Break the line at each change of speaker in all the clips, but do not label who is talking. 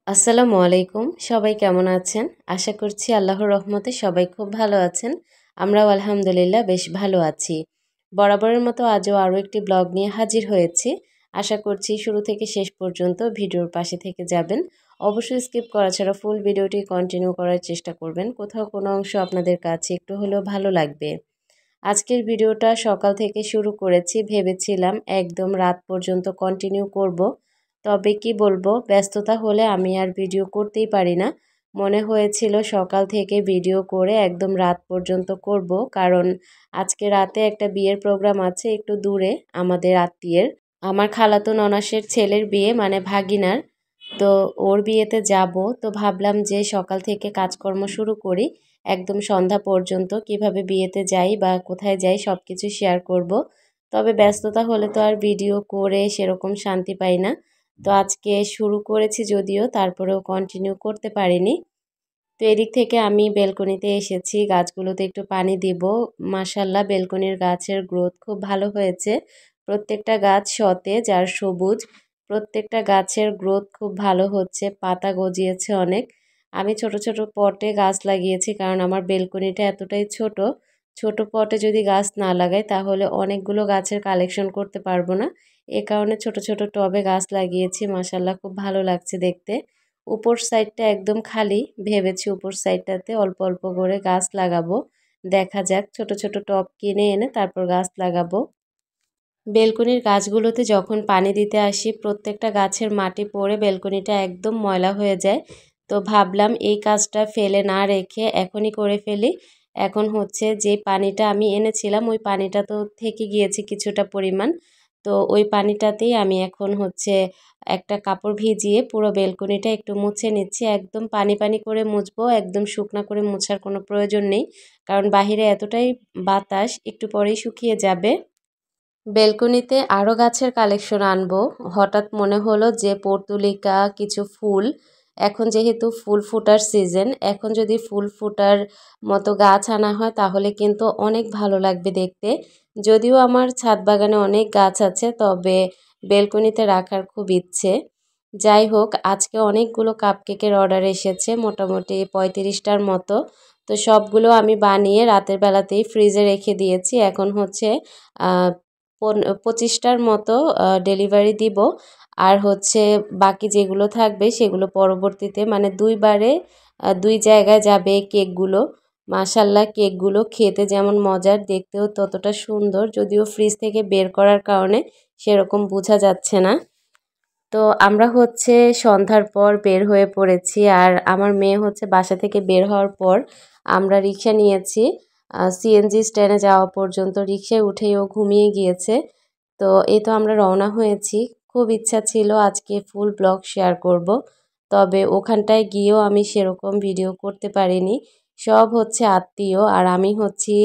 আসসালামু আলাইকুম। সবাই কেমন আছেন? আশা করছি আল্লাহর রহমতে সবাই খুব ভালো আছেন। আমরাও আলহামদুলিল্লাহ বেশ ভালো আছি। বরাবরের মতো আজও আরও একটি ব্লগ নিয়ে হাজির হয়েছি। আশা করছি শুরু থেকে শেষ পর্যন্ত ভিডিওর পাশে থেকে যাবেন। অবশ্যই স্কিপ করা ছাড়া ফুল ভিডিওটি কন্টিনিউ করার চেষ্টা করবেন। কোথাও কোনো অংশ আপনাদের কাছে একটু হলেও ভালো লাগবে। আজকের ভিডিওটা সকাল থেকে শুরু করেছি, ভেবেছিলাম একদম রাত পর্যন্ত কন্টিনিউ করব। তবে কি বলবো, ব্যস্ততা হলে আমি আর ভিডিও করতেই পারি না। মনে হয়েছিল সকাল থেকে ভিডিও করে একদম রাত পর্যন্ত করব, কারণ আজকে রাতে একটা বিয়ের প্রোগ্রাম আছে একটু দূরে আমাদের আত্মীয়ের। আমার খালাতো ননাসের ছেলের বিয়ে, মানে ভাগিনার। তো ওর বিয়েতে যাব, তো ভাবলাম যে সকাল থেকে কাজকর্ম শুরু করি, একদম সন্ধ্যা পর্যন্ত কিভাবে বিয়েতে যাই বা কোথায় যাই সব কিছু শেয়ার করব। তবে ব্যস্ততা হলে তো আর ভিডিও করে সেরকম শান্তি পাই না। তো আজকে শুরু করেছি যদিও, তারপরেও কন্টিনিউ করতে পারিনি। তো এদিক থেকে আমি বেলকনিতে এসেছি, গাছগুলোতে একটু পানি দিব। মাশাল্লাহ, বেলকনির গাছের গ্রোথ খুব ভালো হয়েছে। প্রত্যেকটা গাছ সতেজ আর সবুজ। প্রত্যেকটা গাছের গ্রোথ খুব ভালো হচ্ছে, পাতা গজিয়েছে অনেক। আমি ছোট ছোট পটে গাছ লাগিয়েছি, কারণ আমার বেলকনিটা এতটাই ছোট। ছোট পটে যদি গাছ না লাগাই তাহলে অনেকগুলো গাছের কালেকশন করতে পারবো না। এ কারণে ছোট ছোট টবে গাছ লাগিয়েছি। মাশাল্লাহ, খুব ভালো লাগছে দেখতে। উপর সাইডটা একদম খালি, ভেবেছি উপর সাইডটাতে অল্প অল্প করে গাছ লাগাবো। দেখা যাক, ছোট ছোট টব কিনে এনে তারপর গাছ লাগাবো। বেলকনির গাছগুলোতে যখন পানি দিতে আসি, প্রত্যেকটা গাছের মাটি পড়ে বেলকনিটা একদম ময়লা হয়ে যায়। তো ভাবলাম এই কাজটা ফেলে না রেখে এখনই করে ফেলি। এখন হচ্ছে যে পানিটা আমি এনেছিলাম, ওই পানিটা তো থেকে গিয়েছে কিছুটা পরিমাণ। তো ওই পানিটাতেই আমি এখন হচ্ছে একটা কাপড় ভিজিয়ে পুরো বেলকনিটা একটু মুছে নিচ্ছি। একদম পানি পানি করে মুছবো, একদম শুকনা করে মোছার কোনো প্রয়োজন নেই, কারণ বাহিরে এতটাই বাতাস, একটু পরেই শুকিয়ে যাবে। বেলকনিতে আরও গাছের কালেকশন আনবো। হঠাৎ মনে হলো যে পর্তুলিকা কিছু ফুল, এখন যেহেতু ফুল ফোটার সিজন, এখন যদি ফুল ফোটার মতো গাছ আনা হয় তাহলে কিন্তু অনেক ভালো লাগবে দেখতে। যদিও আমার ছাদ বাগানে অনেক গাছ আছে, তবে বেলকনিতে রাখার খুব ইচ্ছে। যাই হোক, আজকে অনেকগুলো কাপকেকের অর্ডার এসেছে, মোটামুটি 35টার মতো। তো সবগুলো আমি বানিয়ে রাতের বেলাতেই ফ্রিজে রেখে দিয়েছি। এখন হচ্ছে 25টার মতো ডেলিভারি দিব। আর হচ্ছে বাকি যেগুলো থাকবে সেগুলো পরবর্তীতে, মানে দুইবারে দুই জায়গায় যাবে কেকগুলো। মাশাল্লাহ, কেকগুলো খেতে যেমন মজার, দেখতেও ততটা সুন্দর, যদিও ফ্রিজ থেকে বের করার কারণে সেরকম বোঝা যাচ্ছে না। তো আমরা হচ্ছে সন্ধ্যার পর বের হয়ে পড়েছি, আর আমার মেয়ে হচ্ছে বাসা থেকে বের হওয়ার পর আমরা রিক্সা নিয়েছি। সিএনজি স্ট্যান্ডে যাওয়া পর্যন্ত রিক্সায় উঠেই ও ঘুমিয়ে গিয়েছে। তো এই তো আমরা রওনা হয়েছি। খুব ইচ্ছা ছিল আজকে ফুল ব্লগ শেয়ার করব, তবে ওখানটায় গিয়েও আমি সেরকম ভিডিও করতে পারিনি। সব হচ্ছে আত্মীয়, আর আমি হচ্ছি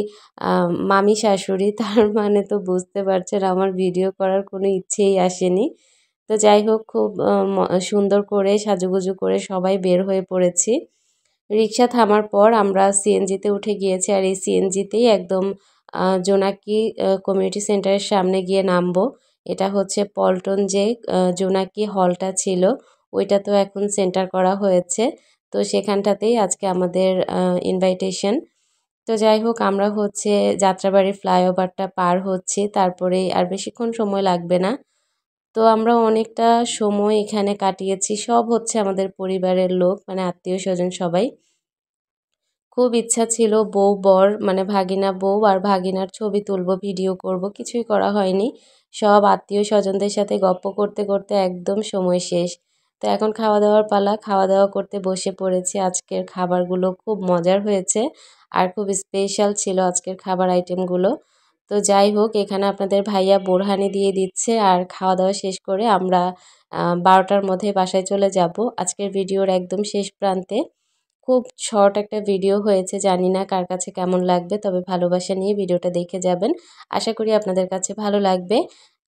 মামি শাশুড়ি, তার মানে তো বুঝতে পারছেন আমার ভিডিও করার কোনো ইচ্ছেই আসেনি। তো যাই হোক, খুব সুন্দর করে সাজুগুজু করে সবাই বের হয়ে পড়েছি। রিক্সা থামার পর আমরা সিএনজিতে উঠে গিয়েছি, আর এই সিএনজিতেই একদম জোনাকি কমিউনিটি সেন্টারের সামনে গিয়ে নামবো। এটা হচ্ছে পল্টন যে জোনাকি হলটা ছিল, ওইটা তো এখন সেন্টার করা হয়েছে। তো সেখানটাতেই আজকে আমাদের ইনভাইটেশন। তো যাই হোক, আমরা হচ্ছে যাত্রাবাড়ি ফ্লাইওভারটা পার হচ্ছি, তারপরেই আর বেশিক্ষণ সময় লাগবে না। তো আমরা অনেকটা সময় এখানে কাটিয়েছি, সব হচ্ছে আমাদের পরিবারের লোক, মানে আত্মীয় স্বজন সবাই। খুব ইচ্ছা ছিল বউ বর, মানে ভাগিনা বউ আর ভাগিনার ছবি তুলবো, ভিডিও করব, কিছুই করা হয়নি। সব আত্মীয় স্বজনদের সাথে গপ্প করতে করতে একদম সময় শেষ। তো এখন খাওয়া দাওয়ার পালা, খাওয়া দাওয়া করতে বসে পড়েছি। আজকের খাবারগুলো খুব মজার হয়েছে, আর খুব স্পেশাল ছিল আজকের খাবার আইটেমগুলো। তো যাই হোক, এখানে আপনাদের ভাইয়া বোরহানি দিয়ে দিচ্ছে, আর খাওয়া দাওয়া শেষ করে আমরা 12টার মধ্যে বাসায় চলে যাব। আজকের ভিডিওর একদম শেষ প্রান্তে। খুব শর্ট একটা ভিডিও হয়েছে, জানি না কার কাছে কেমন লাগবে, তবে ভালোবাসা নিয়ে ভিডিওটা দেখে যাবেন। আশা করি আপনাদের কাছে ভালো লাগবে।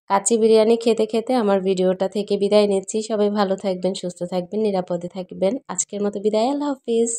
কাচ্চি বিরিয়ানি খেতে খেতে আমার ভিডিওটা থেকে বিদায় নিচ্ছি। সবাই ভালো থাকবেন, সুস্থ থাকবেন, নিরাপদে থাকবেন। আজকের মতো বিদায়, আল্লাহ হাফিজ।